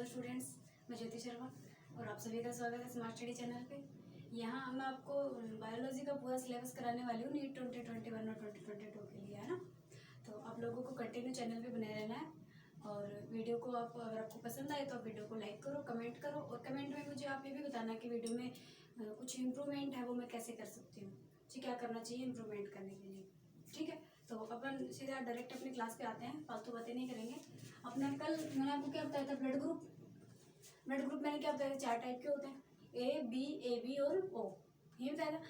Students, मैं ज्योति शर्मा और आप सभी का स्वागत है स्मार्ट स्टडी चैनल पे। यहाँ मैं आपको बायोलॉजी का पूरा सिलेबस कराने वाली हूँ नीट 2021 और 2022 के लिए, है ना। तो आप लोगों को कंटिन्यू चैनल पे बने रहना है और वीडियो को आप अगर आपको पसंद आए तो आप वीडियो को लाइक करो, कमेंट करो और कमेंट में मुझे आप ये भी बताना कि वीडियो में कुछ इम्प्रूवमेंट है वो मैं कैसे कर सकती हूँ, मुझे क्या करना चाहिए इम्प्रूवमेंट करने के लिए। ठीक है, तो अपन सीधा डायरेक्ट अपनी क्लास पे आते हैं, फालतू बातें नहीं करेंगे। अपने कल मैंने आपको क्या बताया था, ब्लड ग्रुप मैंने क्या बताया था, 4 टाइप के होते हैं, ए बी और ओ, ये बताया था।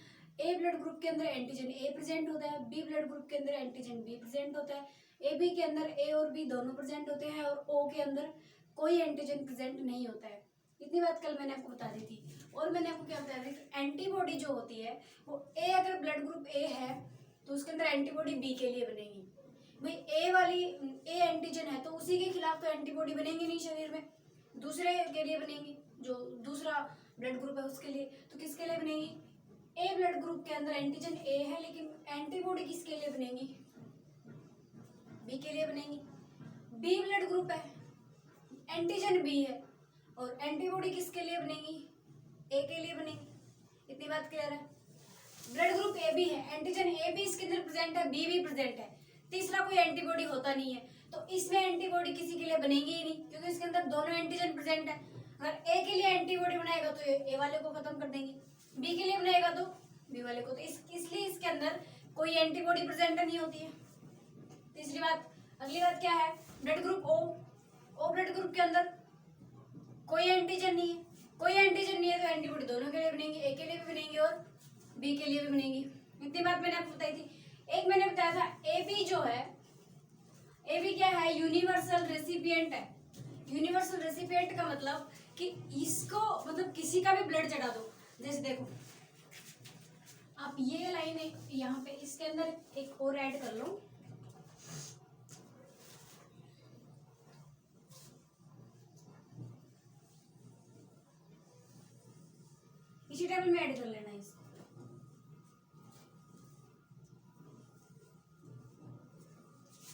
ए ब्लड ग्रुप के अंदर एंटीजन ए प्रेजेंट होता है, बी ब्लड ग्रुप के अंदर एंटीजन बी प्रेजेंट होता है, ए बी के अंदर ए और बी दोनों प्रेजेंट होते हैं और ओ के अंदर कोई एंटीजन प्रेजेंट नहीं होता है। इतनी बात कल मैंने आपको बता दी थी। और मैंने आपको क्या बताया था कि एंटीबॉडी जो होती है वो ए, अगर ब्लड ग्रुप ए है तो उसके अंदर एंटीबॉडी बी के लिए बनेगी। भाई ए वाली ए एंटीजन है तो उसी के खिलाफ तो एंटीबॉडी बनेगी नहीं शरीर में, दूसरे के लिए बनेगी, जो दूसरा ब्लड ग्रुप है उसके लिए। तो किसके लिए बनेगी? ए ब्लड ग्रुप के अंदर एंटीजन ए है लेकिन एंटीबॉडी किसके लिए बनेगी? बी के लिए बनेगी। बी ब्लड ग्रुप है, एंटीजन बी है और एंटीबॉडी किसके लिए बनेगी? ए के लिए बनेगी। इतनी बात क्लियर है। ब्लड ग्रुप ए बी है, एंटीजन ए भी इसके अंदर प्रेजेंट है, बी भी प्रेजेंट है, तीसरा कोई एंटीबॉडी होता नहीं है, तो इसमें एंटीबॉडी किसी के लिए बनेगी ही नहीं क्योंकि इसके अंदर दोनों एंटीजन प्रेजेंट है। अगर ए के लिए एंटीबॉडी बनाएगा तो ए वाले को खत्म कर देंगे, बी के लिए बनाएगा तो बी वाले को, तो इसलिए इसके अंदर कोई एंटीबॉडी प्रेजेंट नहीं होती है। तीसरी बात, अगली बात क्या है, blood group O blood group के अंदर कोई एंटीजन नहीं है, कोई एंटीजन नहीं है तो एंटीबॉडी दोनों के लिए बनेंगी, ए के लिए भी बनेंगी और बी के लिए भी बनेगी। इतनी बात मैंने आपको बताई थी। एक मैंने बताया था ए बी जो है, ए बी क्या है, यूनिवर्सल रेसिपिएंट है। यूनिवर्सल रेसिपिएंट का मतलब कि इसको मतलब किसी का भी ब्लड चढ़ा दो। जैसे देखो आप ये लाइन यहाँ पे इसके अंदर एक और ऐड कर लो, इसी टेबल में ऐड कर लेना इसको।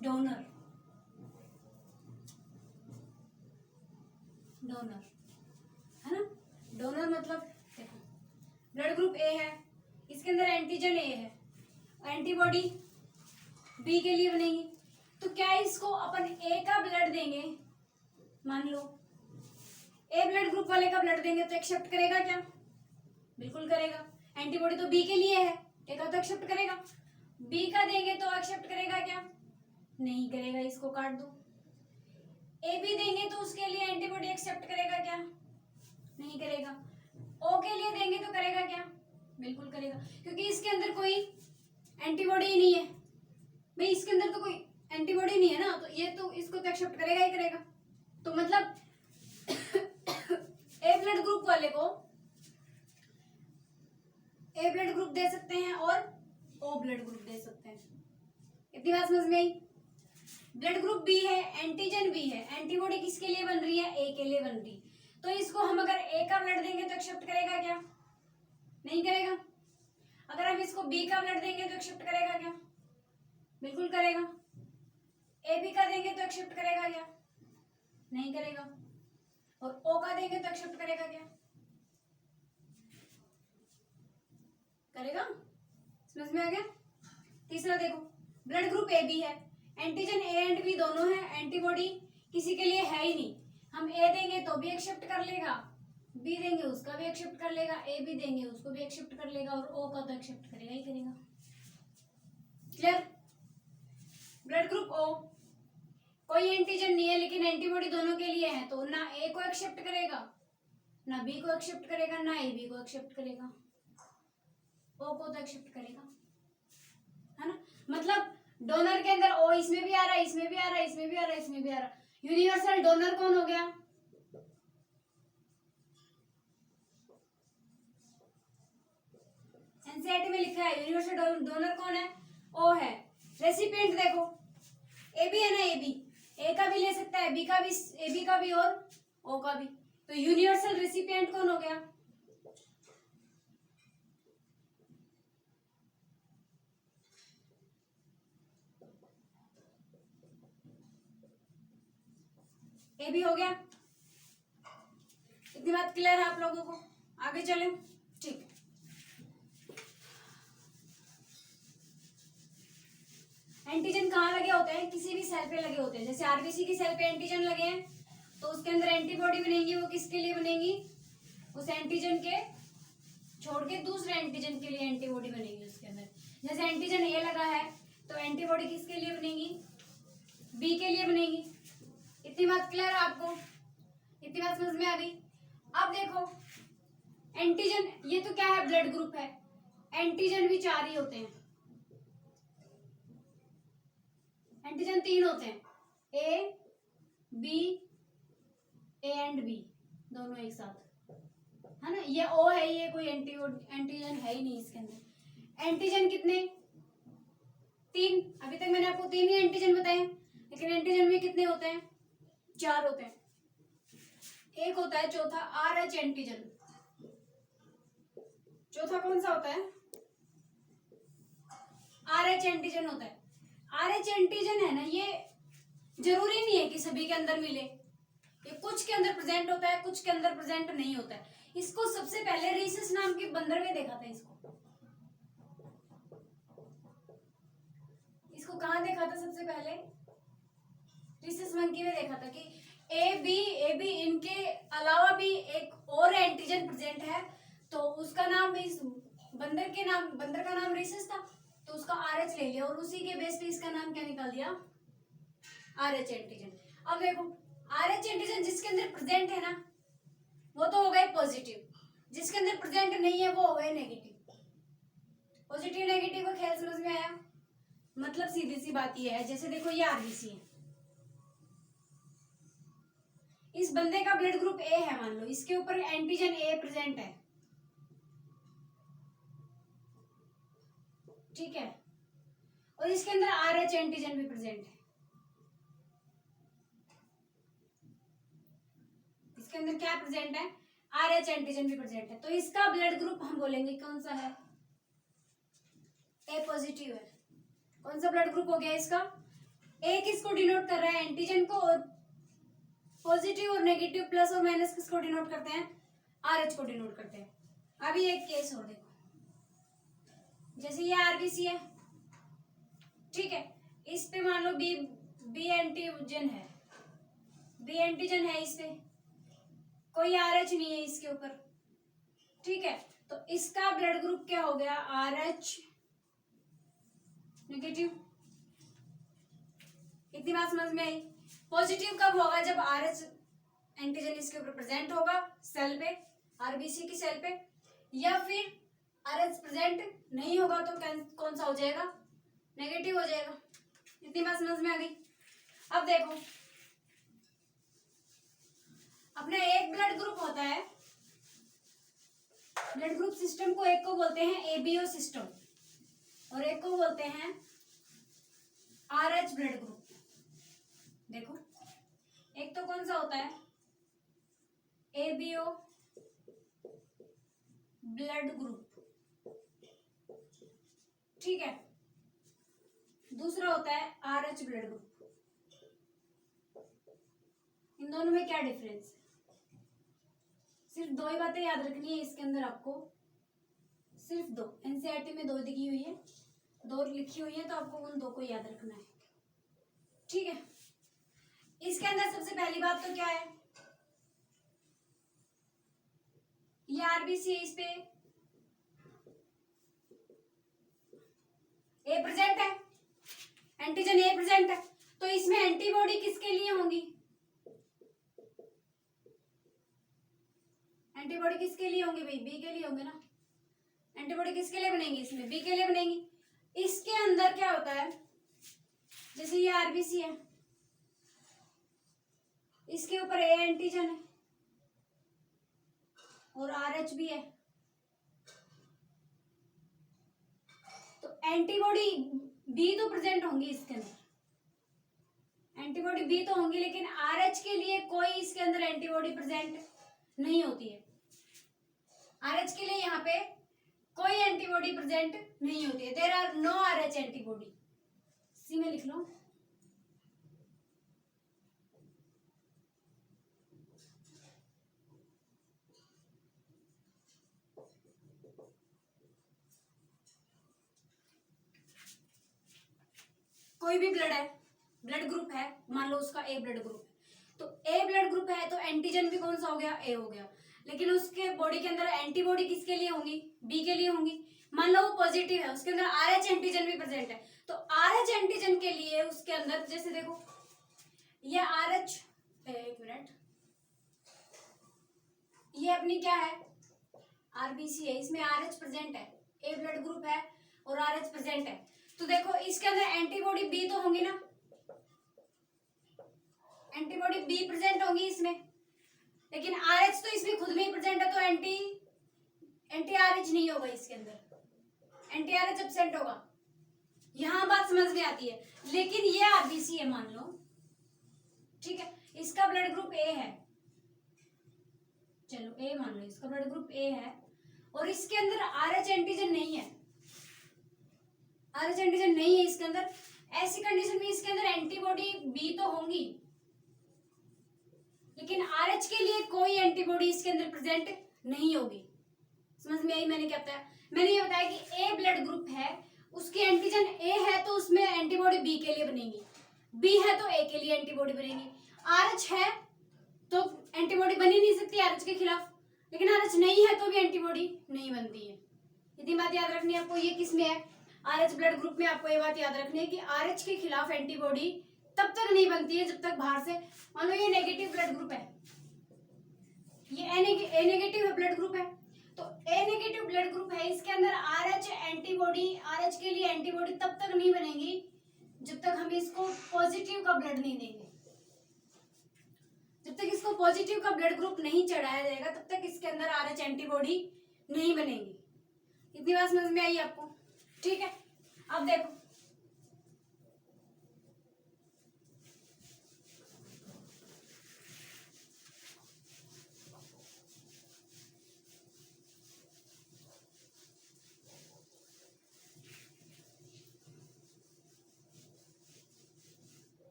डोनर है ना। डोनर मतलब देखो ब्लड ग्रुप ए है, इसके अंदर एंटीजन ए है, एंटीबॉडी बी के लिए बनेगी, तो क्या इसको अपन ए का ब्लड देंगे, मान लो ए ब्लड ग्रुप वाले का ब्लड देंगे तो एक्सेप्ट करेगा क्या? बिल्कुल करेगा। एंटीबॉडी तो बी के लिए है, ए का तो एक्सेप्ट करेगा। बी का देंगे तो एक्सेप्ट करेगा क्या? नहीं करेगा, इसको काट दो। ए बी देंगे तो उसके लिए एंटीबॉडी एक्सेप्ट करेगा क्या? नहीं करेगा। ओ के लिए देंगे तो करेगा क्या? बिल्कुल करेगा, क्योंकि इसके अंदर कोई एंटीबॉडी ही नहीं है। भाई इसके अंदर तो कोई एंटीबॉडी नहीं है ना, तो ये तो इसको तो एक्सेप्ट करेगा ही करेगा। तो मतलब ए ब्लड ग्रुप वाले को ए ब्लड ग्रुप दे सकते हैं और ओ ब्लड ग्रुप दे सकते हैं। इतनी बात समझ में आई। ब्लड ग्रुप बी है, एंटीजन बी है, एंटीबॉडी किसके लिए बन रही है? ए के लिए बन रही, तो इसको हम अगर ए का ब्लड देंगे तो एक्सेप्ट करेगा क्या? नहीं करेगा। अगर हम इसको बी का ब्लड देंगे तो एक्सेप्ट करेगा क्या? बिल्कुल करेगा। ए बी का देंगे तो एक्सेप्ट करेगा क्या? नहीं करेगा। और ओ का देंगे तो एक्सेप्ट करेगा क्या? करेगा। समझ में आ गया। तीसरा देखो, ब्लड ग्रुप ए बी है, एंटीजन ए एंड बी दोनों है, एंटीबॉडी किसी के लिए है ही नहीं। हम ए देंगे तो भी एक्सेप्ट कर लेगा, बी देंगे उसका भी एक्सेप्ट कर लेगा, ए बी देंगे उसको भी एक्सेप्ट कर लेगा और ओ का तो एक्सेप्ट करेगा ही करेगा। क्लियर। ब्लड ग्रुप ओ कोई एंटीजन नहीं है लेकिन एंटीबॉडी दोनों के लिए है, तो ना ए को एक्सेप्ट करेगा, ना बी को एक्सेप्ट करेगा, ना ए बी को एक्सेप्ट करेगा, ओ को तो एक्सेप्ट करेगा, है ना। मतलब डोनर के अंदर ओ इसमें भी आ रहा है, इसमें भी आ रहा है, इसमें भी आ रहा है, इसमें भी आ रहा है। यूनिवर्सल डोनर कौन हो गया? एनसीईआरटी में लिखा है यूनिवर्सल डोनर कौन है? ओ है। रेसिपिएंट देखो ए बी है ना, ए बी ए का भी ले सकता है, बी का भी, ए बी का भी और ओ का भी, तो यूनिवर्सल रेसिपिएंट कौन हो गया? ए बी हो गया। इतनी बात क्लियर है आप लोगों को? आगे चले, ठीक। एंटीजन कहाँ लगे होते हैं? किसी भी सेल पे लगे होते हैं। जैसे आरबीसी की सेल पे एंटीजन लगे हैं तो उसके अंदर एंटीबॉडी बनेगी। वो किसके लिए बनेगी? उस एंटीजन के छोड़ के दूसरे एंटीजन के लिए एंटीबॉडी बनेगी उसके अंदर। जैसे एंटीजन ए लगा है तो एंटीबॉडी किसके लिए बनेगी? बी के लिए बनेगी। इतनी बात क्लियर है आपको? इतनी बात समझ में आ गई? अब देखो एंटीजन, ये तो क्या है? ब्लड ग्रुप है। एंटीजन भी 4 ही होते हैं। एंटीजन 3 होते हैं, A B, A and B दोनों एक साथ, है ना। ये ओ है, ये कोई एंटीजन है ही नहीं इसके अंदर। एंटीजन कितने? 3। अभी तक मैंने आपको 3 ही एंटीजन बताए, लेकिन एंटीजन में कितने होते हैं? 4 होते हैं। एक होता है चौथा RH एंटीजन। चौथा कौन सा होता है? RH एंटीजन होता है। RH एंटीजन है ना, ये जरूरी नहीं है कि सभी के अंदर मिले। ये कुछ के अंदर प्रेजेंट होता है, कुछ के अंदर प्रेजेंट नहीं होता है। इसको सबसे पहले रीसस नाम के बंदर में देखा था। इसको कहाँ देखा था सबसे पहले? रीसस मंकी में देखा था कि ए बी इनके अलावा भी एक और एंटीजन प्रेजेंट है, तो उसका नाम, इस बंदर का नाम रीसस था, तो उसका RH ले लिया और उसी के बेस पे इसका नाम क्या निकाल दिया? RH antigen. अब देखो RH एंटीजन जिसके अंदर प्रेजेंट है ना, वो तो हो गए पॉजिटिव। जिसके अंदर प्रेजेंट नहीं है वो हो गए नेगेटिव। पॉजिटिव नेगेटिव का ख्याल समझ में आया? मतलब सीधी सी बात ये है, जैसे देखो ये आरबीसी है, इस बंदे का ब्लड ग्रुप ए है मान लो, इसके ऊपर एंटीजन ए प्रेजेंट है, ठीक है, और इसके अंदर RH एंटीजन भी प्रेजेंट है। इसके अंदर क्या प्रेजेंट है? RH एंटीजन भी प्रेजेंट है। तो इसका ब्लड ग्रुप हम बोलेंगे कौन सा है? ए पॉजिटिव है। कौन सा ब्लड ग्रुप हो गया इसका? ए किसको डिनोट कर रहा है? एंटीजन को। और पॉजिटिव और नेगेटिव, प्लस और माइनस किसको डिनोट करते हैं? RH को डिनोट करते हैं। अभी एक केस और देखो, जैसे ये आरबीसी है, ठीक है, इस पे मान लो बी एंटीजन है, बी एंटीजन है, इस पे कोई RH नहीं है इसके ऊपर, ठीक है, तो इसका ब्लड ग्रुप क्या हो गया? RH negative. इतनी बात समझ में आई? पॉजिटिव कब होगा? जब RH एंटीजन इसके ऊपर प्रेजेंट होगा सेल पे, आरबीसी की सेल पे, या फिर RH प्रेजेंट नहीं होगा तो कौन सा हो जाएगा? नेगेटिव हो जाएगा। इतनी बात समझ में आ गई? अब देखो अपना एक ब्लड ग्रुप होता है, ब्लड ग्रुप सिस्टम को एक को बोलते हैं ABO सिस्टम और एक को बोलते हैं RH ब्लड ग्रुप। देखो एक तो कौन सा होता है? ABO ब्लड ग्रुप, ठीक है, दूसरा होता है RH ब्लड ग्रुप। इन दोनों में क्या डिफरेंस है? सिर्फ 2 ही बातें याद रखनी है इसके अंदर आपको, सिर्फ 2। एनसीईआरटी में 2 दिखी हुई है, 2 लिखी हुई है, तो आपको उन 2 को याद रखना है, ठीक है। इसके अंदर सबसे पहली बात तो क्या है? ये आरबीसी है, इस पे ए प्रेजेंट है, एंटीजन ए प्रेजेंट है, तो इसमें एंटीबॉडी किसके लिए होंगी? एंटीबॉडी किसके लिए होंगी भाई? बी के लिए होंगे ना। एंटीबॉडी किसके लिए बनेंगी? इसमें बी के लिए बनेंगी। इसके अंदर क्या होता है? जैसे ये आरबीसी है, इसके ऊपर ए एंटीजन है और RH भी है, तो एंटीबॉडी बी तो प्रेजेंट होंगी इसके अंदर, एंटीबॉडी बी तो होंगी, लेकिन RH के लिए कोई इसके अंदर एंटीबॉडी प्रेजेंट नहीं होती है। RH के लिए यहाँ पे कोई एंटीबॉडी प्रेजेंट नहीं होती है। There are no RH antibody. C में लिख लो। कोई भी ब्लड है, ब्लड ग्रुप है, मान लो उसका ए ब्लड ग्रुप है, तो ए ब्लड ग्रुप है तो एंटीजन भी कौन सा हो गया, ए हो गया। लेकिन उसके बॉडी के अंदर एंटीबॉडी किसके लिए होंगी, बी के लिए होंगी। मान लो वो पॉजिटिव है, उसके अंदर आरएच एंटीजन भी प्रेजेंट है, तो आरएच एंटीजन के लिए उसके अंदर जैसे देखो ये आरएच, एक मिनट, ये अपनी क्या है, आरबीसी है, इसमें आरएच प्रेजेंट है, ए ब्लड ग्रुप है और आरएच प्रेजेंट है, तो देखो इसके अंदर एंटीबॉडी बी तो होंगी ना, एंटीबॉडी बी प्रेजेंट होंगी इसमें, लेकिन आरएच तो इसमें खुद में ही प्रेजेंट है, तो एंटी आरएच नहीं होगा इसके अंदर, एंटी आरएच एब्सेंट होगा। यहां बात समझ में आती है। लेकिन ये आरबीसी है मान लो, ठीक है, इसका ब्लड ग्रुप ए है, चलो ए मान लो, इसका ब्लड ग्रुप ए है और इसके अंदर आरएच एंटीजन नहीं है, आरएच एंटीजन नहीं है इसके अंदर, ऐसी कंडीशन में इसके अंदर एंटीबॉडी बी तो होंगी, लेकिन आरएच के लिए कोई एंटीबॉडी इसके अंदर प्रेजेंट नहीं होगी। समझ में आई मैंने क्या बताया? मैंने ये बताया कि ए ब्लड ग्रुप है, उसकी एंटीजन ए है तो उसमें एंटीबॉडी बी के लिए बनेगी, बी है तो ए के लिए एंटीबॉडी बनेगी, आरएच है तो एंटीबॉडी बन ही नहीं सकती आरएच के खिलाफ, लेकिन आरएच नहीं है तो भी एंटीबॉडी नहीं बनती है। इतनी बात याद रखनी है आपको। ये किस में है, आरएच ब्लड ग्रुप में। आपको ये बात याद रखनी है कि आरएच के खिलाफ एंटीबॉडी तब तक नहीं बनती है जब तक बाहर से, मान लो ये नेगेटिव ब्लड ग्रुप है, ये ए नेगेटिव है ब्लड ग्रुप है, तो ए नेगेटिव ब्लड ग्रुप है, इसके अंदर आरएच एंटीबॉडी, आरएच के लिए एंटीबॉडी तब तक नहीं बनेगी जब तक हम इसको पॉजिटिव का ब्लड नहीं देंगे, जब तक इसको पॉजिटिव का ब्लड ग्रुप नहीं चढ़ाया जाएगा तब तक इसके अंदर आरएच एंटीबॉडी नहीं बनेगी। इतनी बात समझ में आई आपको? ठीक है, अब देखो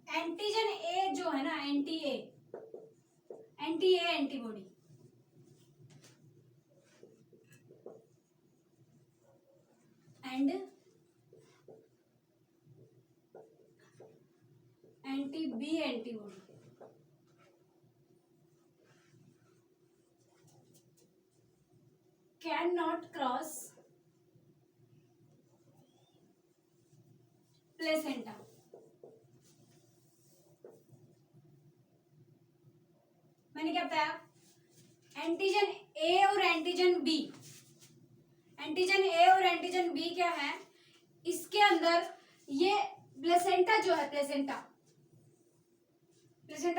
एंटीजन ए जो है ना, anti A antibody, and anti B antibody, can not cross placenta. मैंने क्या बताया, एंटीजन ए और एंटीजन बी, एंटीजन ए और एंटीजन बी क्या है, इसके अंदर ये प्लेसेंटा जो है, प्लेसेंटा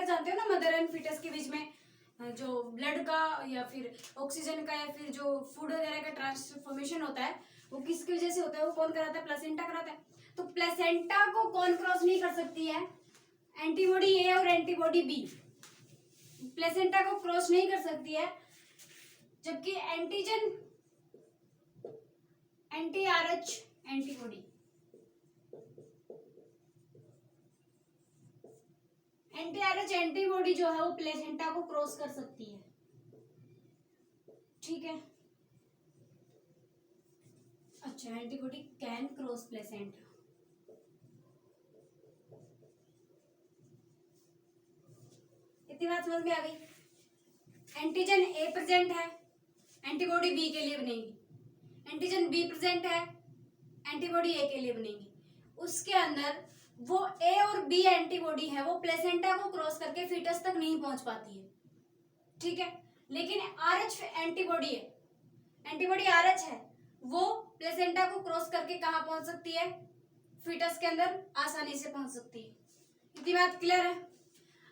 जानते हो ना, मदर एंड फीटस के बीच में जो ब्लड का या फिर ऑक्सीजन का या फिर जो फूड वगैरह का ट्रांसफॉर्मेशन होता है वो किसकी वजह से होता है, वो कौन कराता है, प्लेसेंटा कराता है। तो प्लेसेंटा को कौन क्रॉस नहीं कर सकती है, एंटीबॉडी ए और एंटीबॉडी बी प्लेसेंटा को क्रॉस नहीं कर सकती है, जबकि antigen anti RH antibody, anti RH antibody जो है वो प्लेसेंटा को क्रॉस कर सकती है। ठीक है, अच्छा, एंटीबॉडी कैन क्रॉस प्लेसेंटा। इतनी बात समझ में आ गई। एंटीजन ए प्रेजेंट है, एंटीबॉडी बी के लिए बनेगी, एंटीजन बी प्रेजेंट है, एंटीबॉडी ए के लिए बनेगी। उसके अंदर वो ए और बी एंटीबॉडी है, वो प्लेसेंटा को क्रॉस करके फीटस तक नहीं पहुंच पाती है। ठीक है, लेकिन आरएच एंटीबॉडी है, एंटीबॉडी आरएच है, वो प्लेसेंटा को क्रॉस करके कहां पहुंच सकती है, फीटस के अंदर आसानी से पहुंच सकती है। इतनी बात क्लियर है?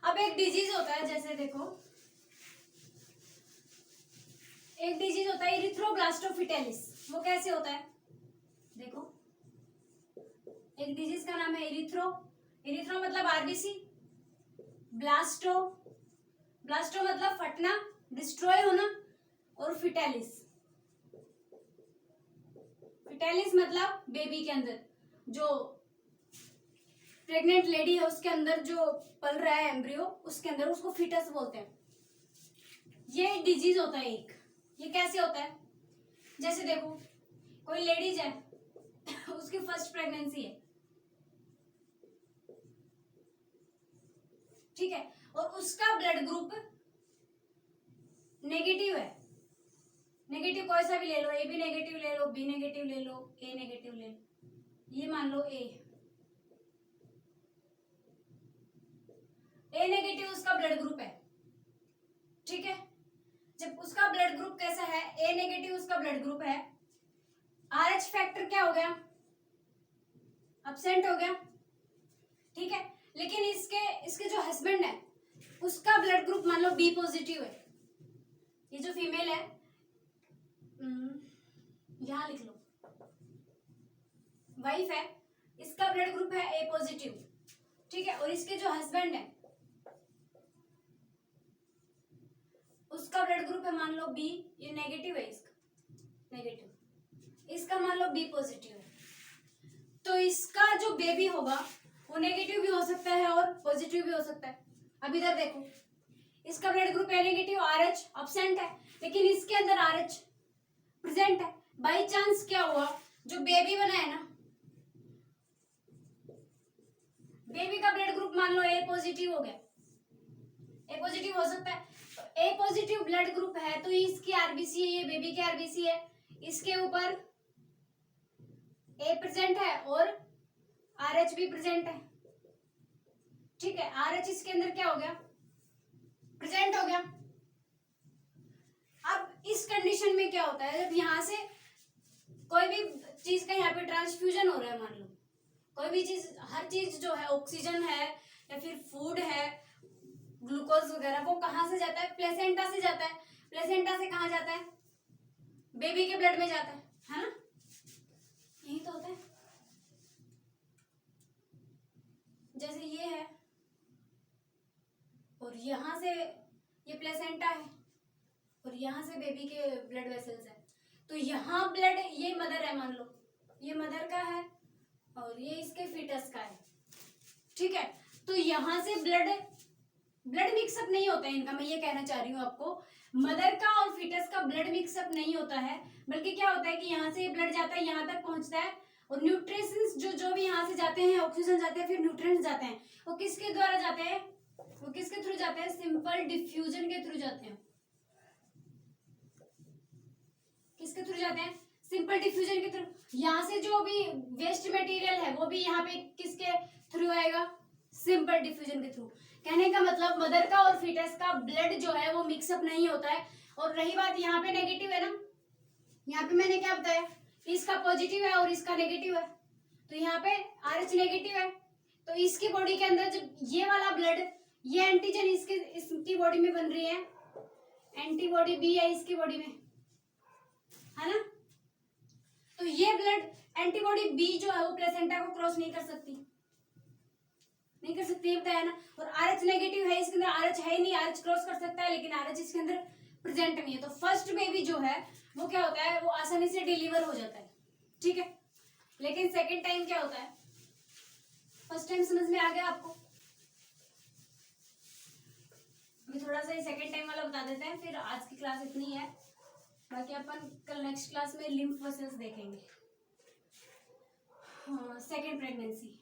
अब एक डिजीज होता है, जैसे देखो एक डिजीज होता है इरिथ्रोब्लास्टोफिटेलिस। वो कैसे होता है, देखो एक डिजीज का नाम है इरिथ्रो मतलब आरबीसी, ब्लास्टो मतलब फटना, डिस्ट्रॉय होना, और फिटेलिस मतलब बेबी के अंदर, जो प्रेग्नेंट लेडी है उसके अंदर जो पल रहा है एम्ब्रियो, उसके अंदर, उसको फीटस बोलते हैं। ये डिजीज होता है एक। ये कैसे होता है, जैसे देखो कोई लेडीज है उसकी फर्स्ट प्रेगनेंसी है, ठीक है, और उसका ब्लड ग्रुप नेगेटिव है, नेगेटिव कोई सा भी ले लो, ए बी नेगेटिव ले लो, बी नेगेटिव ले लो, ए नेगेटिव ले लो, ये मान लो ए नेगेटिव उसका ब्लड ग्रुप है, ठीक है। जब उसका ब्लड ग्रुप कैसा है, ए नेगेटिव उसका ब्लड ग्रुप है, आरएच फैक्टर क्या हो गया, अब्सेंट हो गया, ठीक है। लेकिन इसके जो हस्बैंड है उसका ब्लड ग्रुप मान लो बी पॉजिटिव है, ये जो फीमेल है यहां लिख लो, वाइफ है, इसका ब्लड ग्रुप है ए पॉजिटिव, ठीक है, और इसके जो हस्बैंड है उसका ब्लड ग्रुप है मान लो बी, ये नेगेटिव है, इसका नेगेटिव, इसका मान लो बी पॉजिटिव है, तो इसका जो बेबी होगा वो नेगेटिव भी हो सकता है और पॉजिटिव भी हो सकता है। अब इधर देखो, इसका blood group A negative, RH absent है, लेकिन इसके अंदर आरएच प्रेजेंट है। बाई चांस क्या हुआ, जो बेबी बना है ना, बेबी का ब्लड ग्रुप मान लो ए पॉजिटिव हो गया, ए पॉजिटिव हो सकता है, तो ए पॉजिटिव ब्लड ग्रुप है तो इसकी आरबीसी है, ये बेबी की आरबीसी है, इसके ऊपर ए प्रेजेंट है और आरएच भी प्रेजेंट है, ठीक है। आरएच इसके अंदर क्या हो गया, प्रेजेंट हो गया। अब इस कंडीशन में क्या होता है, जब यहां से कोई भी चीज का यहाँ पे ट्रांसफ्यूजन हो रहा है, मान लो कोई भी चीज, हर चीज जो है, ऑक्सीजन है या फिर फूड है, ग्लूकोज वगैरह, वो कहाँ से जाता है, प्लेसेंटा से जाता है। प्लेसेंटा से कहाँ जाता है, बेबी के ब्लड में जाता है ना, यही तो होता है। जैसे ये है और यहां से ये प्लेसेंटा है और यहां से बेबी के ब्लड वेसल्स है, तो यहाँ ब्लड, ये मदर है मान लो, ये मदर का है और ये इसके फीटस का है, ठीक है। तो यहां से ब्लड मिक्सअप नहीं होता है इनका, मैं ये कहना चाह रही हूँ आपको, मदर का और फीटस का ब्लड मिक्सअप नहीं होता है, बल्कि क्या होता है कि यहाँ से ब्लड जाता है, यहाँ तक पहुंचता है, और न्यूट्रिशंस जो भी यहाँ से जाते हैं, ऑक्सीजन जाते हैं, फिर न्यूट्रिएंट्स जाते हैं, वो किसके द्वारा जाते हैं, वो किसके थ्रू जाते हैं, सिंपल डिफ्यूजन के थ्रू जाते हैं। किसके थ्रू जाते हैं, सिंपल डिफ्यूजन के थ्रू। यहाँ से जो भी वेस्ट मटेरियल है वो भी यहाँ पे किसके थ्रू आएगा, सिंपल डिफ्यूजन के थ्रू। कहने का मतलब मदर का और फीटस का ब्लड जो है वो मिक्सअप नहीं होता है। और रही बात यहाँ पे नेगेटिव है ना, यहाँ पे मैंने क्या बताया, इसका पॉजिटिव है और इसका नेगेटिव है, तो यहाँ पे आरएच नेगेटिव है, तो इसकी बॉडी के अंदर जब ये वाला ब्लड, ये एंटीजन इसकी बॉडी में बन रही है, एंटीबॉडी बी है इसकी बॉडी में, है ना, तो ये ब्लड एंटीबॉडी बी जो है वो प्लेसेंटा को क्रॉस नहीं कर सकती, नहीं कर सकती, बताया ना। और आरएच नेगेटिव है, इसके अंदर आरएच है ही नहीं, आरएच क्रॉस कर सकता है लेकिन आरएच इसके अंदर प्रेजेंट नहीं है, तो फर्स्ट बेबी जो है वो क्या होता है, वो आसानी से डिलीवर हो जाता है, ठीक है। लेकिन सेकंड टाइम क्या होता है, फर्स्ट टाइम समझ में आ गया आपको, अभी थोड़ा सा सेकंड टाइम वाला बता देते हैं, फिर आज की क्लास इतनी है, बाकी अपन कल नेक्स्ट क्लास में लिम्फ वेसल्स देखेंगे। हाँ, सेकंड प्रेगनेंसी,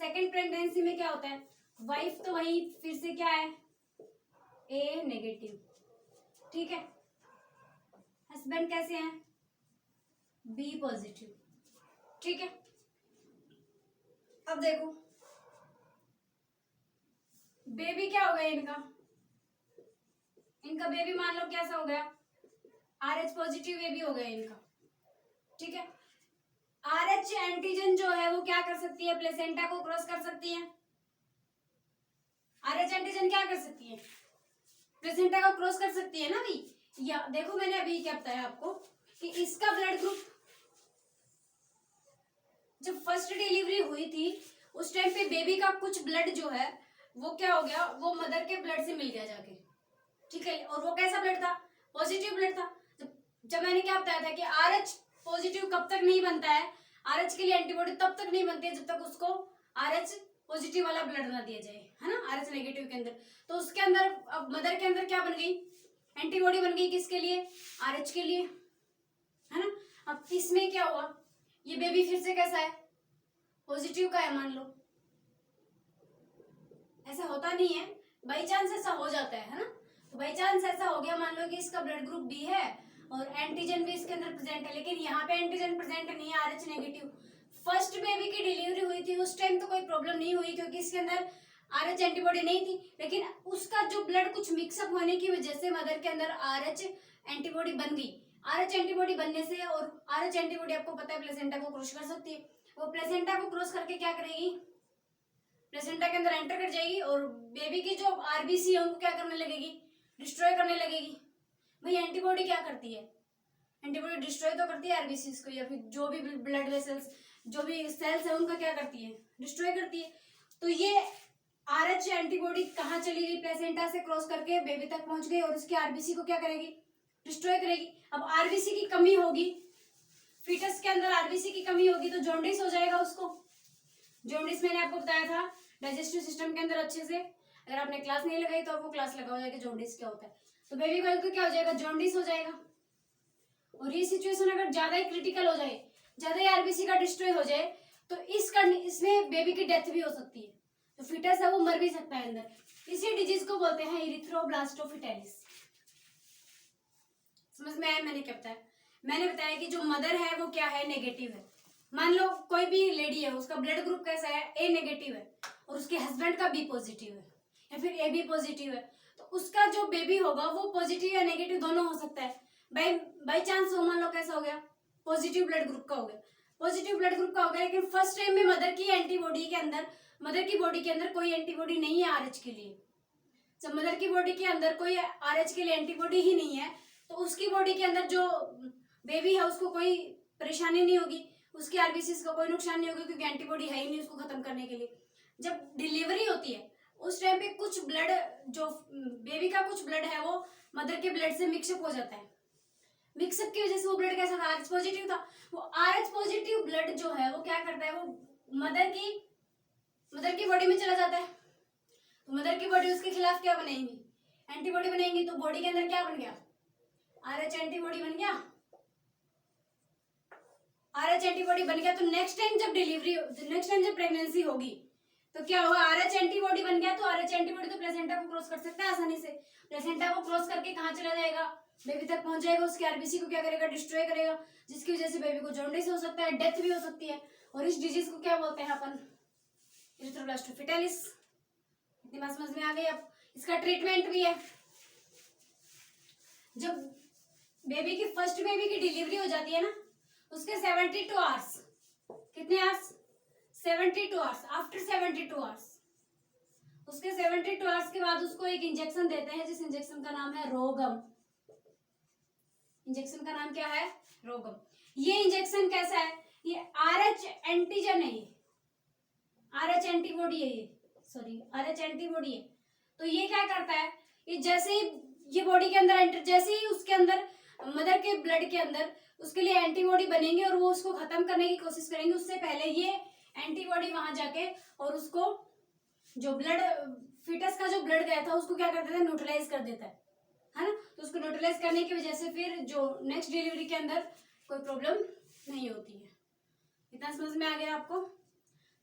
सेकंड प्रेगनेंसी में क्या होता है, वाइफ तो वही फिर से क्या है, ए नेगेटिव, ठीक है, हस्बैंड कैसे हैं, बी पॉजिटिव, ठीक है। अब देखो बेबी क्या हो गया इनका बेबी मान लो कैसा हो गया, आरएच पॉजिटिव बेबी हो गया इनका, ठीक है। आरएच एंटीजन जो है वो क्या कर सकती है, प्लेसेंटा को क्रॉस कर सकती है, आरएच एंटीजन क्या कर सकती है, प्लेसेंटा को क्रॉस कर सकती है ना भाई। या देखो मैंने अभी क्या बताया आपको कि इसका ब्लड ग्रुप जब फर्स्ट डिलीवरी हुई थी उस टाइम पे बेबी का कुछ ब्लड जो है वो क्या हो गया, वो मदर के ब्लड से मिल गया जाके, ठीक है। और वो कैसा ब्लड था, पॉजिटिव ब्लड था। जब मैंने क्या बताया था कि आरएच पॉजिटिव कब तक नहीं बनता है, आरएच के लिए एंटीबॉडी तब तक नहीं बनती है जब तक उसको आरएच पॉजिटिव वाला ब्लड ना दिया जाए, है ना, आरएच नेगेटिव के अंदर। तो उसके अंदर अब मदर के अंदर क्या बन गई, एंटीबॉडी बन गई, किसके लिए, आरएच के लिए, है ना। अब इसमें क्या हुआ, ये बेबी फिर से कैसा है, पॉजिटिव का है मान लो। ऐसा होता नहीं है, बाई चांस ऐसा हो जाता है ना। तो बाई चांस ऐसा हो गया, मान लो कि इसका ब्लड ग्रुप बी है और एंटीजन भी इसके अंदर प्रेजेंट है, लेकिन यहाँ पे एंटीजन प्रेजेंट नहीं है, RH नेगेटिव। फर्स्ट बेबी की डिलीवरी हुई थी उस टाइम तो कोई प्रॉब्लम नहीं हुई क्योंकि इसके अंदर RH एंटीबॉडी नहीं थी, लेकिन उसका जो ब्लड कुछ मिक्सअप होने की वजह से मदर के अंदर RH एंटीबॉडी बन गई। RH एंटीबॉडी बनने से, और RH एंटीबॉडी आपको पता है प्लेसेंटा को क्रॉस कर सकती है, वो प्लेसेंटा को क्रॉस करके क्या करेगी, प्लेसेंटा के अंदर एंटर कर जाएगी और बेबी की जो RBC है उनको क्या करने लगेगी, डिस्ट्रॉय करने लगेगी। भाई एंटीबॉडी क्या करती है, एंटीबॉडी डिस्ट्रॉय तो करती है RBC को, या फिर जो भी ब्लड वेसल्स, जो भी सेल्स है उनका क्या करती है, डिस्ट्रॉय करती है। तो ये RH एंटीबॉडी कहाँ चली गई, प्लेसेंटा से क्रॉस करके बेबी तक पहुंच गई और उसकी RBC को क्या करेगी, डिस्ट्रॉय करेगी। अब RBC की कमी होगी, फीटस के अंदर RBC की कमी होगी तो जॉन्डिस हो जाएगा उसको। जॉन्डिस मैंने आपको बताया था डाइजेस्टिव सिस्टम के अंदर अच्छे से, अगर आपने क्लास नहीं लगाई तो आपको क्लास लगाओ जाएगा जॉन्डिस क्या होता है। तो बेबी गर्ल को क्या हो जाएगा, जॉन्डिस हो जाएगा। और ये सिचुएशन अगर ज्यादा ही क्रिटिकल हो जाए, ज्यादा ही RBC का डिस्ट्रॉय हो जाए, तो इसमें बेबी की डेथ भी हो सकती है, तो फीटस है वो मर भी सकता है अंदर। इसी डिजीज को बोलते हैं इरिथ्रोब्लास्टोफिटेलिस। समझ में आया मैंने क्या बताया, मैंने बताया कि जो मदर है वो क्या है, नेगेटिव है। मान लो कोई भी लेडी है, उसका ब्लड ग्रुप कैसा है, A नेगेटिव है, और उसके हस्बैंड का B पॉजिटिव है या फिर AB पॉजिटिव है, तो उसका जो बेबी होगा वो पॉजिटिव या नेगेटिव दोनों हो सकता है। बाई चांस वो मान लो कैसा हो गया, पॉजिटिव ब्लड ग्रुप का हो गया, पॉजिटिव ब्लड ग्रुप का हो गया, लेकिन फर्स्ट टाइम में मदर की एंटीबॉडी के अंदर, मदर की बॉडी के अंदर कोई एंटीबॉडी नहीं है RH के लिए। जब मदर की बॉडी के अंदर कोई RH के लिए एंटीबॉडी ही नहीं है, तो उसकी बॉडी के अंदर जो बेबी है उसको कोई परेशानी नहीं होगी, उसकी RBC का कोई नुकसान नहीं होगा क्योंकि एंटीबॉडी है ही नहीं उसको खत्म करने के लिए। जब डिलीवरी होती है उस टाइम पे कुछ ब्लड, जो बेबी का कुछ ब्लड है वो मदर के ब्लड से मिक्सअप हो जाता है। मिक्सअप की वजह से वो ब्लड कैसा था, RH पॉजिटिव था। वो RH पॉजिटिव ब्लड जो है वो क्या करता है, वो मदर की बॉडी में चला जाता है। तो मदर की बॉडी उसके खिलाफ क्या बनेगी, एंटीबॉडी बनेगी। तो बॉडी के अंदर क्या बन गया, RH एंटीबॉडी बन गया। RH एंटीबॉडी बन गया तो नेक्स्ट टाइम जब प्रेगनेंसी होगी तो क्या होगा, RH एंटीबॉडी बन गया तो RH एंटीबॉडी तो प्लेसेंटा को क्रॉस कर सकता है आसानी से। प्लेसेंटा को क्रॉस करके कहाँ चला जाएगा, बेबी तक पहुंच जाएगा, उसकी RBC को क्या करेगा, डिस्ट्रॉय करेगा, जिसकी वजह से बेबी को जॉन्डिस हो सकता है, डेथ भी हो सकती है। और इस डिजीज को क्या बोलते हैं अपन, इरिथ्रोब्लास्टोफिटेलिस। इतनी बात समझ में आ गई। अब इसका ट्रीटमेंट भी है। जब बेबी की फर्स्ट बेबी की डिलीवरी हो जाती है ना, उसके 72 आवर्स, कितने आवर्स, 72 आवर्स, आफ्टर 72 आवर्स, उसके 72 आवर्स के बाद उसको एक इंजेक्शन देते हैं जिस इंजेक्शन का नाम है रोगम। इंजेक्शन का नाम क्या है, रोगम। ये इंजेक्शन कैसा है, ये RH एंटीजन है, ये RH एंटीबॉडी है, RH एंटीबॉडी है। तो ये क्या करता है, ये जैसे ही ये बॉडी के अंदर एंटर, जैसे ही उसके अंदर मदर के ब्लड के अंदर उसके लिए एंटीबॉडी बनेंगे और वो उसको खत्म करने की कोशिश करेंगे, उससे पहले ये एंटीबॉडी वहां जाके और उसको जो ब्लड, फीटस का जो ब्लड गया था उसको क्या कर देता है, न्यूट्रलाइज कर देता है ना। तो उसको न्यूट्रलाइज करने की वजह से फिर जो नेक्स्ट डिलीवरी के अंदर कोई प्रॉब्लम नहीं होती है। इतना समझ में आ गया आपको।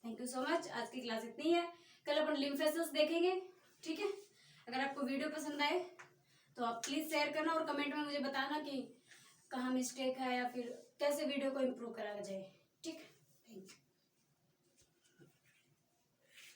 Thank you so much. आज की क्लास इतनी है, कल अपन लिम्फ वेसल्स देखेंगे, ठीक है। अगर आपको वीडियो पसंद आए तो आप प्लीज शेयर करना और कमेंट में मुझे बताना कि कहाँ मिस्टेक है या फिर कैसे वीडियो को इम्प्रूव करा जाए।